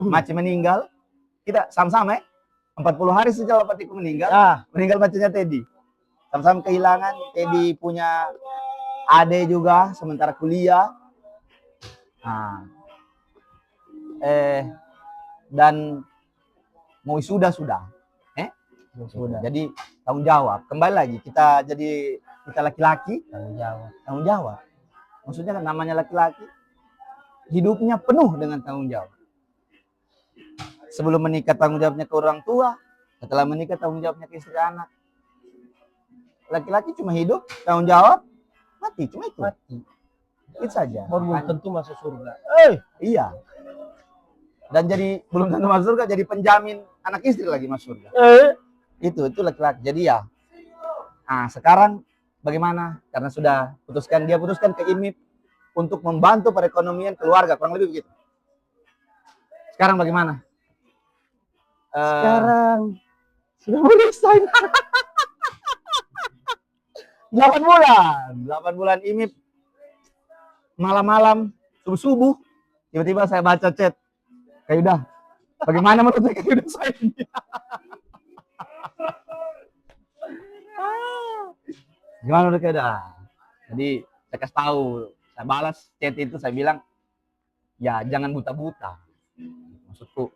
A: Maci meninggal, kita sama-sama 40 hari setelah patiku meninggal, meninggal pacarnya Teddy. Sama-sama kehilangan. Teddy punya ade juga sementara kuliah. Nah, dan mau sudah.
B: Sudah.
A: Jadi tanggung jawab. Kembali lagi kita laki-laki tanggung jawab. Maksudnya kan namanya laki-laki hidupnya penuh dengan tanggung jawab. Sebelum menikah tanggung jawabnya ke orang tua, setelah menikah tanggung jawabnya ke istri anak. Laki-laki cuma hidup, tanggung jawab, mati, cuma itu. Itu saja.
B: Belum tentu masuk surga.
A: Iya. Dan jadi belum tentu masuk surga, jadi penjamin anak istri lagi masuk surga. Itu laki-laki. Jadi ya. Nah, sekarang bagaimana? Karena sudah dia putuskan ke IMIP untuk membantu perekonomian keluarga, kurang lebih begitu. Sekarang bagaimana?
B: Sekarang sudah mulai sign.
A: 8 bulan IMIP. Malam-malam, subuh-subuh, tiba-tiba saya baca chat. Kayak udah, bagaimana menurut kayak udah saya ini? Gimana menurut kayak udah? Jadi saya kasih tahu, saya balas chat itu, saya bilang, ya jangan buta-buta. Maksudku,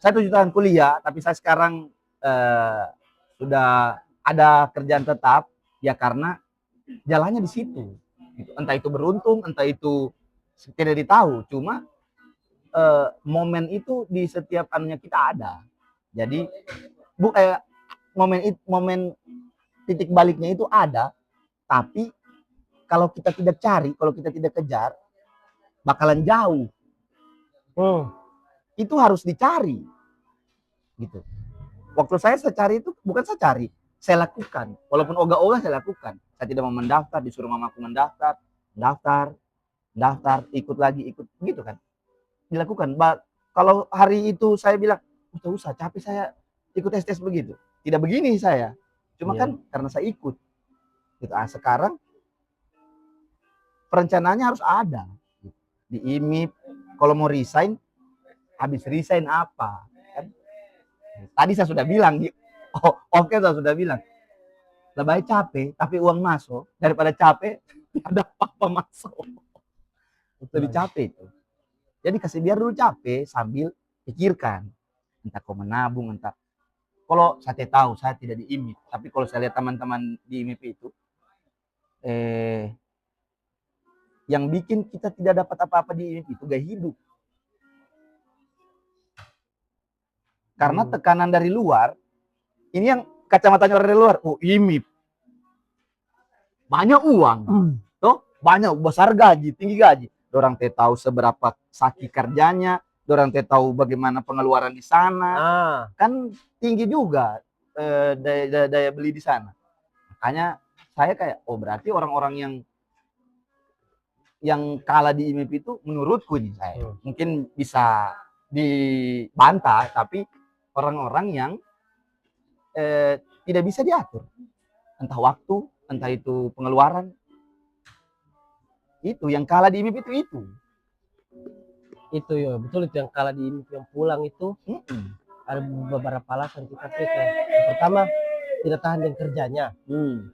A: saya 7 tahun kuliah, tapi saya sekarang sudah ada kerjaan tetap, ya karena jalannya di situ. Entah itu beruntung, entah itu tidak ditahu. Cuma momen itu di setiap anunya kita ada. Jadi momen titik baliknya itu ada. Tapi kalau kita tidak cari, kalau kita tidak kejar, bakalan jauh. Itu harus dicari. Gitu. Waktu saya cari itu bukan saya cari, saya lakukan. Walaupun ogah-ogah saya lakukan. Saya tidak mau mendaftar, disuruh mamaku mendaftar, daftar, ikut gitu kan. Dilakukan. Kalau hari itu saya bilang, "Tidak usah, capek saya ikut tes begitu." Tidak begini saya. Cuma kan karena saya ikut. Gitu. Sekarang perencanaannya harus ada. Di IMIP, kalau mau resign, habis resign apa? Kan? Tadi saya sudah bilang, saya sudah bilang, lebih baik capek, tapi uang masuk, daripada capek, ada apa-apa masuk. Lebih capek itu. Jadi kasih biar dulu capek, sambil pikirkan. Entah kau menabung, entah. Kalau saya tahu, saya tidak di IMIP, tapi kalau saya lihat teman-teman di IMIP itu, yang bikin kita tidak dapat apa-apa di IMIP itu gaya hidup. Karena tekanan dari luar, ini yang kacamatanya orang dari luar, IMIP. Banyak uang, toh banyak, besar gaji, tinggi gaji. Orang tahu seberapa sakit kerjanya, orang tahu bagaimana pengeluaran di sana, kan tinggi juga daya beli di sana. Makanya saya kayak, berarti orang-orang yang kalah di IMIP itu menurutku nih saya, mungkin bisa dibantah, tapi orang-orang yang tidak bisa diatur, entah waktu, entah itu pengeluaran. Itu yang kalah di IMIP
B: itu ya betul, itu yang kalah di IMIP. Yang pulang itu ada beberapa alasan kita pikir. Yang pertama, tidak tahan dengan kerjanya.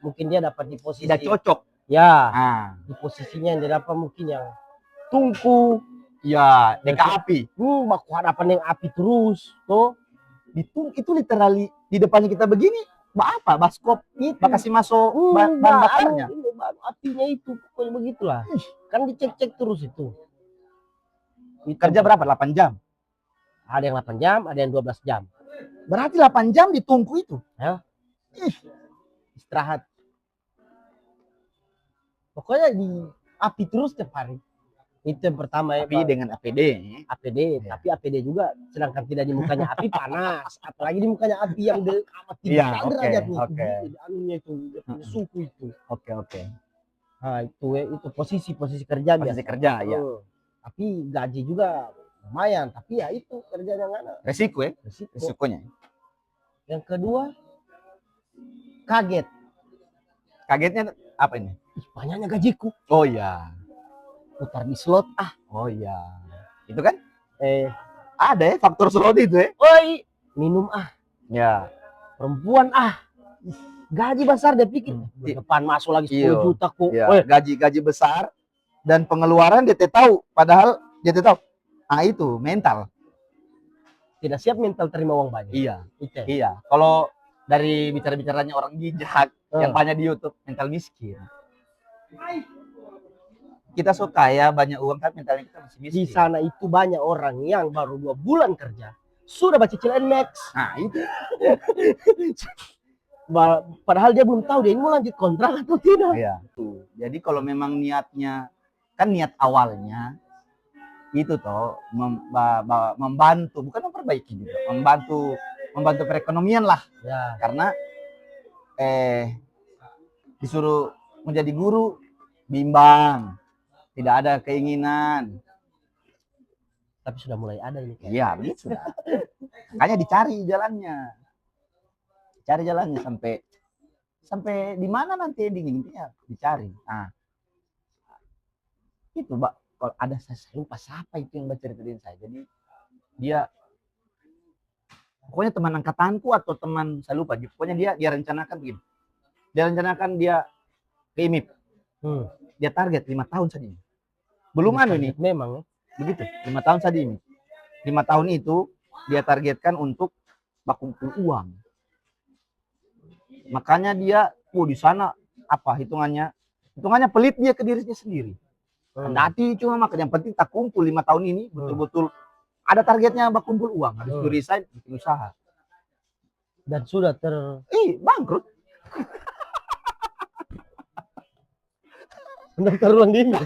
B: Mungkin dia dapat di posisi
A: tidak cocok
B: di posisinya yang dia dapat mungkin yang tungku
A: dekat api,
B: baku hadapan dengan api terus tuh.
A: Itu literally di depannya kita begini, baskop itu kasih masuk bahan bakarnya,
B: apinya itu pokoknya begitulah. Kan dicek terus itu.
A: Kerja berapa? 8 jam.
B: Ada yang 8 jam, ada yang 12 jam.
A: Berarti 8 jam ditunggu itu.
B: Istirahat. Pokoknya di api terus tiap hari. Itu yang pertama.
A: Tapi dengan APD.
B: Tapi APD juga, sedangkan tidak di mukanya api panas, apalagi di mukanya api yang amat tinggi derajatnya itu, suhu itu.
A: Oke.
B: Nah, itu posisi kerja biasa.
A: Kerja ya.
B: Tapi gaji juga lumayan, tapi ya itu kerjanya nggak ada.
A: Resikonya.
B: Yang kedua, kaget.
A: Kagetnya apa ini?
B: Banyaknya gajiku.
A: Oh iya.
B: Putar di slot.
A: Oh iya. Itu kan? Ada ya faktor slot itu ya.
B: Oi, minum
A: Ya.
B: perempuan gaji besar dia pikir. Depan masuk lagi 10
A: Iya.
B: juta kok.
A: Ya,
B: Woi,
A: gaji besar dan pengeluaran dia tahu, padahal dia tahu. Ah itu mental.
B: tidak siap mental terima uang banyak.
A: Iya.
B: Itu.
A: Iya. Kalau dari bicaranya orang bijak yang banyak di YouTube, mental miskin. Kita so kaya banyak uang tapi mentalnya kita masih miskin.
B: Di sana itu banyak orang yang baru 2 bulan kerja sudah baca cicilan Max.
A: Nah itu.
B: Padahal dia belum tahu dia ini mau lanjut kontrak atau tidak.
A: Iya. Jadi kalau memang niatnya, kan niat awalnya itu toh membantu, bukan memperbaiki juga, membantu perekonomian lah.
B: Ya.
A: Karena disuruh menjadi guru bimbang, tidak ada keinginan.
B: Tapi sudah mulai ada ini.
A: Iya, begitu sudah. Makanya dicari jalannya. Cari jalannya sampai di mana nanti endingnya dicari. Nah, itu Mbak, kalau ada saya lupa siapa itu yang ceritain saya. Jadi dia pokoknya teman angkatanku atau teman saya lupa. Pokoknya dia rencanakan begini. Dia rencanakan dia ke IMIP. Dia target 5 tahun saja. Belum anu ini.
B: Memang
A: begitu. 5 tahun saja ini. 5 tahun itu dia targetkan untuk bakumpul uang. Makanya dia di sana apa hitungannya pelit dia ke dirinya sendiri. Kendati cuma makanya yang penting tak kumpul 5 tahun ini betul-betul ada targetnya bakumpul uang, habis itu resign bikin usaha.
B: Dan sudah
A: bangkrut.
B: Mendaftar ulang dini.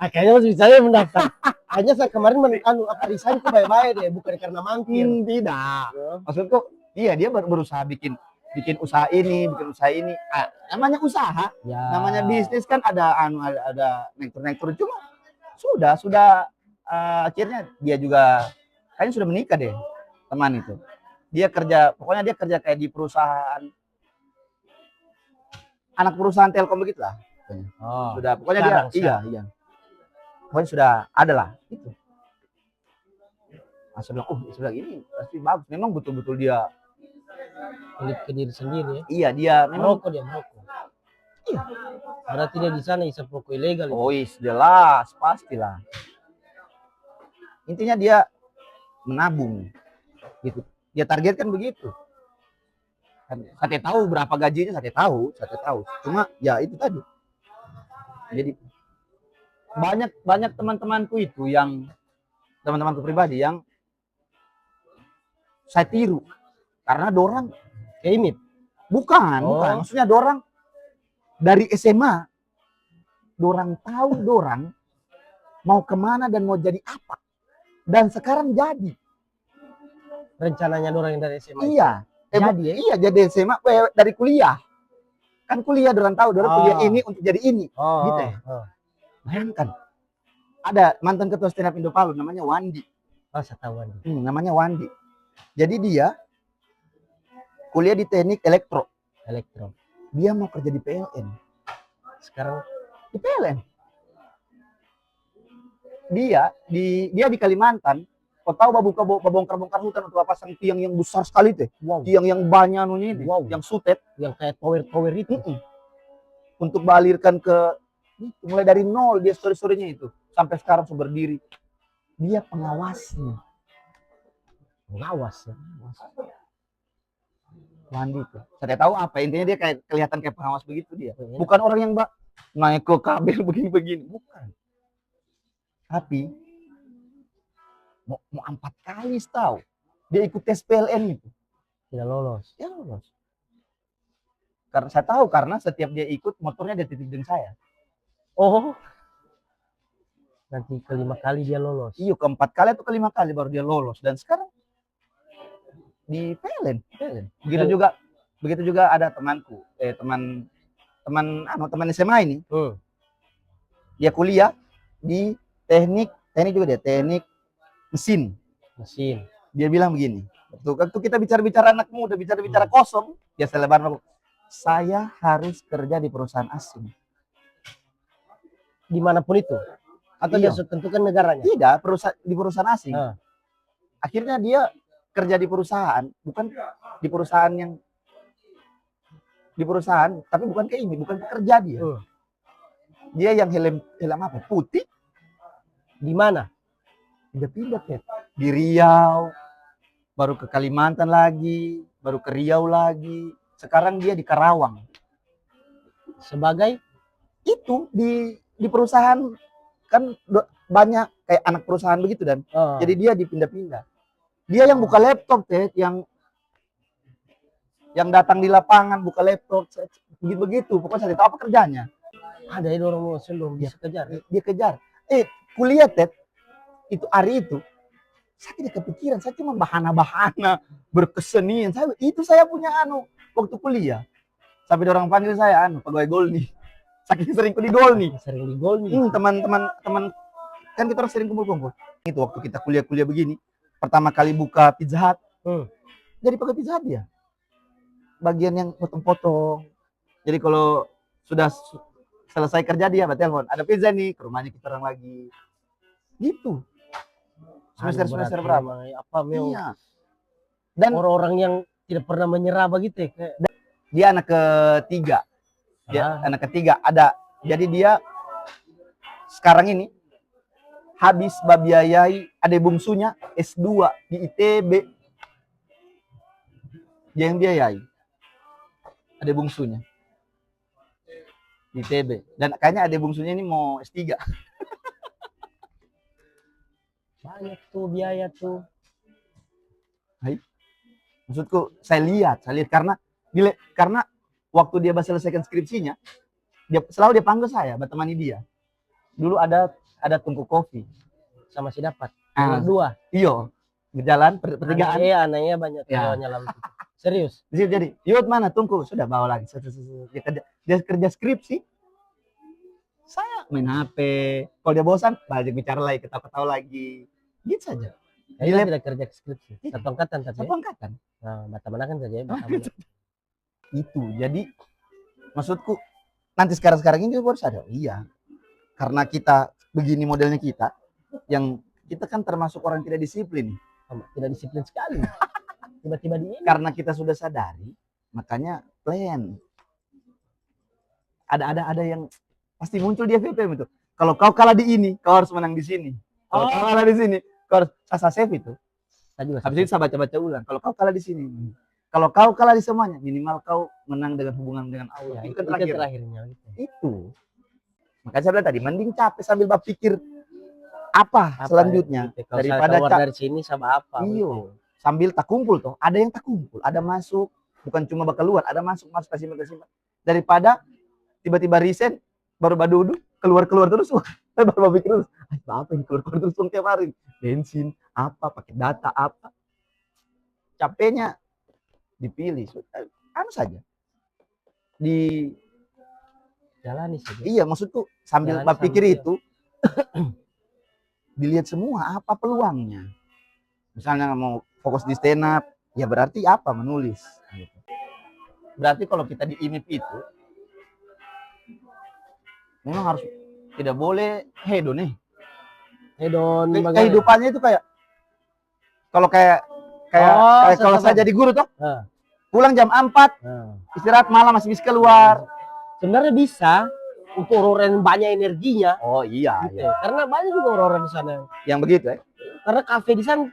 B: Kayaknya masih bisa ya mendaftar. Hanya saya kemarin resign kok baik-baik deh, bukan karena mangkir.
A: Tidak. Maksudku, iya dia berusaha bikin usaha ini, namanya usaha, namanya bisnis kan ada nektur cuma sudah akhirnya dia juga kayaknya sudah menikah deh teman itu. Dia kerja kayak di perusahaan anak perusahaan Telkom begitu lah. Sudah pokoknya dia iya. Pokoknya sudah ada lah itu. Saya bilang, ini pasti bagus. Memang betul-betul dia
B: pelit ke diri sendiri ya.
A: Iya, dia memang
B: merokok. Iya. Berarti dia di sana isap rokok ilegal.
A: Jelas, pastilah. Intinya dia menabung. Gitu. Dia targetkan begitu. Saya tahu berapa gajinya, saya tahu. Cuma ya itu tadi. Jadi banyak teman-temanku itu yang teman-temanku pribadi yang saya tiru karena dorang
B: IMIP.
A: bukan maksudnya dorang dari SMA dorang tahu dorang mau kemana dan mau jadi apa dan sekarang jadi
B: rencananya dorang yang dari SMA.
A: Jadi SMA dari kuliah kan kuliah dorang tahu dorang kuliah ini untuk jadi ini gitu ya. Bayangkan ada mantan ketua stand up Indo Palu namanya Wandi.
B: Saya tahu Wandi.
A: Namanya Wandi. Jadi dia kuliah di teknik elektro. Dia mau kerja di PLN.
B: Sekarang
A: di PLN. Dia di Kalimantan. Kau tahu bongkar hutan untuk pasang tiang yang besar sekali teh. Tiang yang banyak anunya ini, yang sutet,
B: yang kayak tower itu.
A: Untuk balirkan ke mulai dari nol dia story-storynya itu sampai sekarang berdiri. Dia pengawasnya. Wandi tuh. Saya tahu apa intinya dia kayak kelihatan kayak pengawas begitu dia. Bukan orang yang naik ke kabel begini-begini, bukan. Tapi mau 4 kali tahu dia ikut tes PLN itu.
B: Tidak lolos.
A: Ya lolos. Karena saya tahu karena setiap dia ikut motornya dia titip dengan saya.
B: Nanti ke-5 kali dia lolos.
A: Iya, ke-4 kali atau ke-5 kali baru dia lolos dan sekarang di PLN. Begitu juga ada temanku, teman SMA ini. Dia kuliah di teknik mesin. Dia bilang begini, waktu kita bicara anak muda, bicara kosong, dia selebar aku. Saya harus kerja di perusahaan asing.
B: Dimanapun itu. Atau
A: Iya.
B: dia sudah tentukan negaranya?
A: Tidak, di perusahaan asing.
B: Ah.
A: Akhirnya dia kerja di perusahaan, bukan di perusahaan yang di perusahaan, tapi bukan kayak ini, bukan pekerja dia. Dia yang helm apa? Putih.
B: Di mana?
A: Pindah-pindah, Ted. Di Riau, baru ke Kalimantan lagi, baru ke Riau lagi. Sekarang dia di Karawang.
B: Sebagai
A: Itu di perusahaan kan banyak kayak anak perusahaan begitu dan jadi dia dipindah-pindah. Dia yang buka laptop, Ted, yang datang di lapangan buka laptop begitu. Pokoknya saya tahu apa kerjanya.
B: ada yang orang mau sebelum bisa kejar.
A: Dia kejar. Kuliah, Ted. Itu hari itu saya tidak kepikiran, saya cuma bahana-bahana berkesenian. Saya punya waktu kuliah. Sampai orang panggil saya pegawai Golni. Saking sering di Golni.
B: Sering di Golni.
A: Teman-teman kan kita orang sering kumpul-kumpul. Itu waktu kita kuliah begini, pertama kali buka Pizza Hut. Jadi pakai Pizza Hut dia. Bagian yang potong-potong. Jadi kalau sudah selesai kerja dia telepon, ada pizza nih, ke rumahnya kita orang lagi. Gitu. Semester berapa?
B: Apa
A: Iya. Dan
B: orang-orang yang tidak pernah menyerah begitu ya?
A: Dia anak ketiga. Anak ketiga ada. Jadi dia sekarang ini habis babiayai adik bungsunya S2 di ITB. Dia yang biayai. Adik bungsunya. Di ITB. Dan kayaknya adik bungsunya ini mau S3.
B: Banyak tuh biaya tuh.
A: Maksudku saya lihat karena waktu dia selesaikan skripsinya, selalu dia panggil saya, bertemani dia. Dulu ada tungku kopi
B: Sama si dapat.
A: Dua. Iyo, berjalan pertigaan.
B: Anaknya banyak nyelam. Serius.
A: Jadi, yuk mana tungku? Sudah bawa lagi. Dia kerja skripsi. Saya main HP. Kalau dia bosan, balik bicara lagi, ketawa-ketawa lagi. Gitu saja.
B: Dia tidak kerja skripsi. Satu angkatan tapi.
A: Satu angkatan.
B: Nah, Batamana kan saja.
A: Itu. Jadi maksudku nanti sekarang ini baru sadar. Iya. Karena kita begini modelnya kita, yang kita kan termasuk orang tidak disiplin.
B: Tidak disiplin sekali. Tiba-tiba di ini.
A: Karena kita sudah sadari, makanya plan. Ada yang pasti muncul di FVP itu. Kalau kau kalah di ini, kau harus menang di sini. Kalau kau kalah di sini, kau harus save itu. Habis itu saya baca ulang. Kalau kau kalah di sini, kalau kau kalah di semuanya, minimal kau menang dengan hubungan dengan Allah. Itu kan
B: terakhirnya.
A: Itu. Makanya saya bilang tadi, mending capek sambil berpikir apa selanjutnya
B: daripada dari sini sama apa.
A: Iyo. Sambil tak kumpul toh, ada yang tak kumpul, ada masuk, bukan cuma bakal keluar, ada masuk kasih. Daripada tiba-tiba resign baru badudu keluar terus, baru pikir terus, apa ini keluar terus tiap hari, bensin apa, pakai data apa, capeknya dipilih, saja di
B: jalani saja.
A: Iya, maksudku sambil berpikir itu dilihat semua apa peluangnya. Misalnya mau fokus di stand up, ya berarti apa menulis. Gitu. Berarti kalau kita di IMIP itu memang harus tidak boleh hedon nih.
B: Hedon.
A: Kehidupannya itu kayak kalau kalau saya jadi guru tuh, pulang jam 4, istirahat malam masih bisa keluar.
B: Sebenarnya bisa untuk orang yang banyak energinya.
A: Oh iya,
B: gitu. Iya. Karena banyak juga orang-orang di sana
A: yang begitu ya.
B: Karena kafe di sana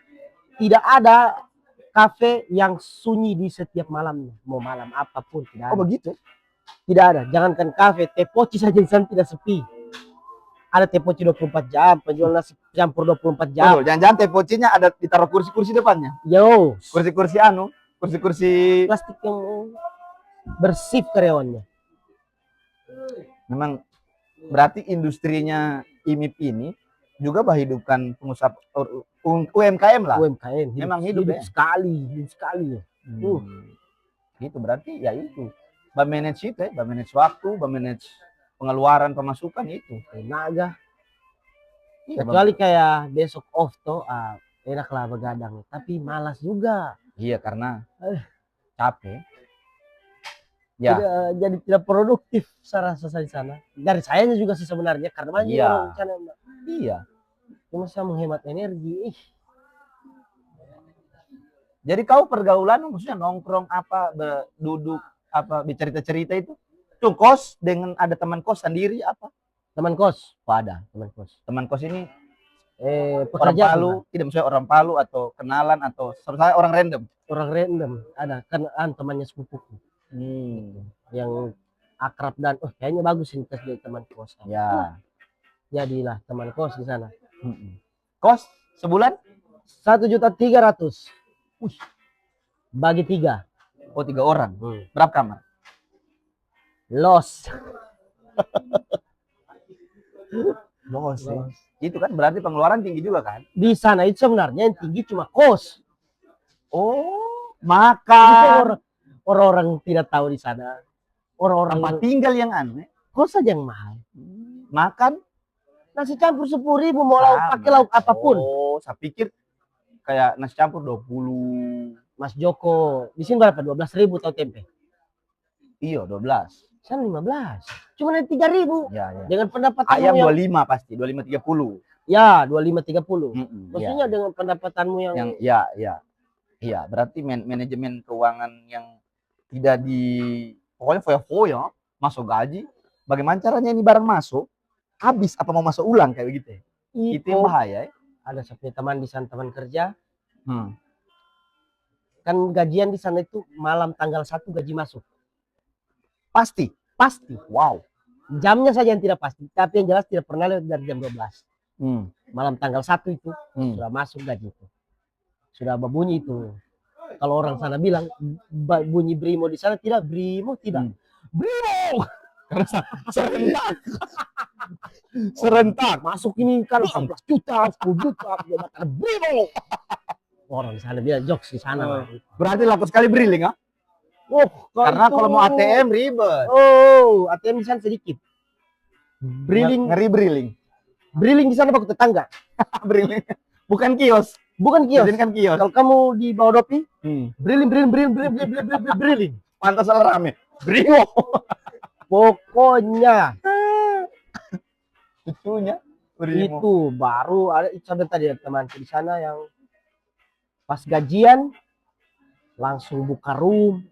B: tidak ada kafe yang sunyi di setiap malamnya. Mau malam apapun tidak ada.
A: Oh begitu?
B: Tidak ada. Jangankan kafe, teh poci saja di sana tidak sepi. Ada teh poci 24 jam, penjual nasi campur 24 jam.
A: Jangan-jangan teh pocinya ada ditaruh kursi-kursi depannya.
B: Yo.
A: Kursi-kursi kursi-kursi
B: plastik yang bersih karyawannya.
A: Memang berarti industrinya IMIP ini juga menghidupkan pengusaha UMKM lah.
B: UMKM
A: memang hidup
B: sekali.
A: Gitu berarti ya itu. Manage itu ya, manage waktu, manage pengeluaran pemasukan itu.
B: Tenaga. Kecuali kayak besok off tuh, enaklah begadang. Tapi malas juga.
A: Iya karena capek. Ya.
B: Jadi tidak produktif saya rasa di sana. Dari sayanya juga sih sebenarnya karena banyak orang di sana.
A: Iya.
B: Cuma saya menghemat energi.
A: Jadi kau pergaulan maksudnya nongkrong apa, duduk apa, bercerita-cerita itu tuh kos dengan ada teman kos sendiri apa?
B: Teman kos.
A: Oh, ada.
B: Teman kos.
A: Teman kos ini orang
B: Pekerja
A: Palu, tidak maksudnya orang Palu atau kenalan atau saya orang random.
B: orang random ada kan temannya sepupuku yang akrab dan kayaknya bagus ini tes jadi teman kos.
A: Ya.
B: Jadilah teman kos di sana.
A: Kos sebulan
B: 1.300.000 bagi 3.
A: oh 3 orang. Berapa kamar?
B: Los.
A: Los. Itu kan berarti pengeluaran tinggi juga kan?
B: Di sana itu sebenarnya yang tinggi cuma kos.
A: Oh,
B: Itu
A: makan.
B: orang-orang tidak tahu di sana. Orang-orang
A: Tempat tinggal yang aneh.
B: kos saja yang mahal.
A: Makan
B: Nasi campur 10.000 mau lauk pakai lauk apapun.
A: Oh, saya pikir kayak nasi campur 20.
B: Mas Joko, di sini berapa? 12.000 tahu tempe.
A: Iya, 12.
B: Sana 15. Cuma ada 3.000.
A: Ya, ya.
B: Dengan pendapatan
A: Ayam
B: yang
A: 25 pasti, 25 30.
B: ya 25-30. Maksudnya
A: ya.
B: dengan pendapatanmu yang
A: ya. Iya, berarti manajemen keuangan yang tidak di pokoknya foya-foya, masuk gaji. Bagaimana caranya ini barang masuk? Habis apa mau masuk ulang kayak begitu? Itu yang bahaya.
B: Ada satu teman di sana, teman kerja. Kan gajian di sana itu malam tanggal 1 gaji masuk.
A: Pasti. Wow.
B: Jamnya saja yang tidak pasti, tapi yang jelas tidak pernah lewat dari jam 12. Malam tanggal 1 itu sudah masuk gaji itu. Sudah berbunyi itu. Kalau orang sana bilang bunyi brimo di sana, tidak brimo, tidak. Brimo!
A: Karena serentak
B: masuk ini kan 14 juta, 10 juta, dia makan brimo. Orang di sana bilang jokes di sana.
A: Berarti laku sekali briling, ah? Karena kalau mau ATM ribet.
B: ATM di sana sedikit. Briling,
A: ngeri briling.
B: Briling di sana pakai tetangga.
A: Briling. Bukan kios.
B: Kan kios. Kalau kamu di bawah dopi, briling.
A: Pantas rame. Brimo.
B: Pokoknya
A: Itunya
B: itu baru ada sampai tadi ada temanku di sana yang pas gajian langsung buka room.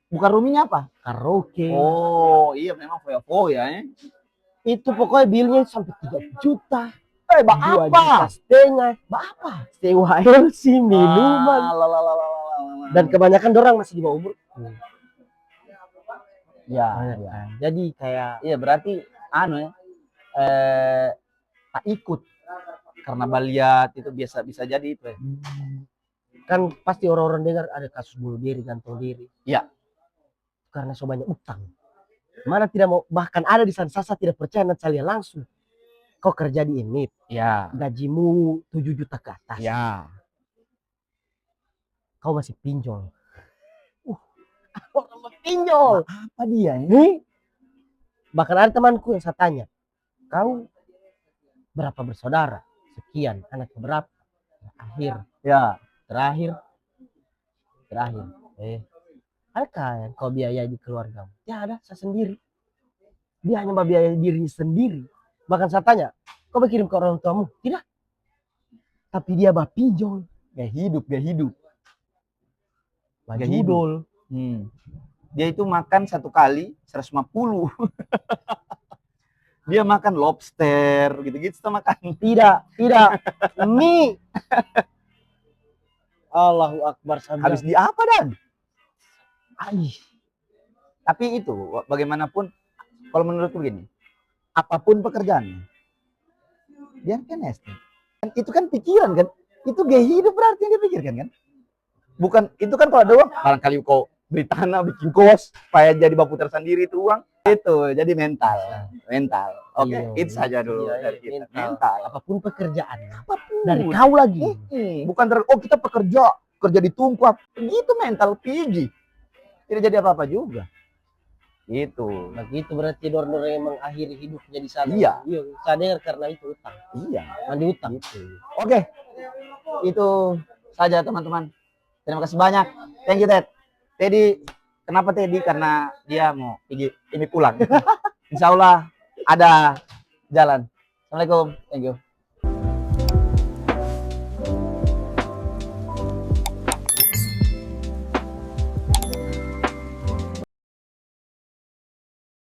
A: Buka roomnya apa?
B: Karaoke.
A: Oh iya memang foya-foya ya.
B: Itu pokoknya bilnya sampai 3 juta.
A: 2
B: apa?
A: juta
B: Setengah.
A: apa?
B: Sewa LC, minuman. Dan kebanyakan orang masih di bawah umur.
A: Ya.
B: Jadi kayak
A: iya berarti ya. Tak ikut karena baliat itu biasa bisa jadi itu ya.
B: Kan pasti orang-orang dengar ada kasus bunuh diri, gantung diri.
A: Iya.
B: Karena so banyak utang. Mana tidak mau, bahkan ada di sana saya tidak percaya nanti saya lihat langsung. Kau kerja di ini,
A: ya.
B: Gajimu 7 juta ke atas.
A: Ya.
B: Kau masih pinjol. Orang pinjol.
A: Apa dia ya?
B: Bahkan ada temanku yang saya tanya, kau berapa bersaudara? Sekian. Anak berapa? Terakhir. Adakah yang kau biayai di keluargamu? Ya ada, saya sendiri. Dia hanya membiayai dirinya sendiri. Bahkan saya tanya, kau berkirim ke orang tuamu? Tidak. Tapi dia pinjol.
A: Gak hidup.
B: Bajudol.
A: Dia itu makan satu kali 150. Dia makan lobster gitu-gitu makan.
B: Tidak. Mie. Allahu Akbar.
A: Habis di apa dan? Tapi itu bagaimanapun kalau menurutku begini, apapun pekerjaannya, biarkan SD. Itu kan pikiran kan, itu gaya hidup berarti yang dipikirkan kan. Bukan itu kan kalau ada uang, barangkali kau beli tanah, bikin kos, supaya jadi bapu tersendiri itu uang, itu jadi mental. Oke, itu saja dulu dari kita. Mental.
B: Apapun pekerjaan, dari kau lagi.
A: Bukan kita kerja ditumpuk, gitu mental PG. Tidak jadi apa-apa juga. Itu.
B: Begitu berarti orang-orang yang mengakhiri hidupnya di sana.
A: Iya.
B: Sadar karena itu utang.
A: Iya.
B: Mandi utang.
A: Gitu. Oke. Itu saja teman-teman. Terima kasih banyak. Thank you Ted. Teddy, kenapa Teddy? Karena dia mau ini pulang. Insya Allah ada jalan. Assalamualaikum. Thank you.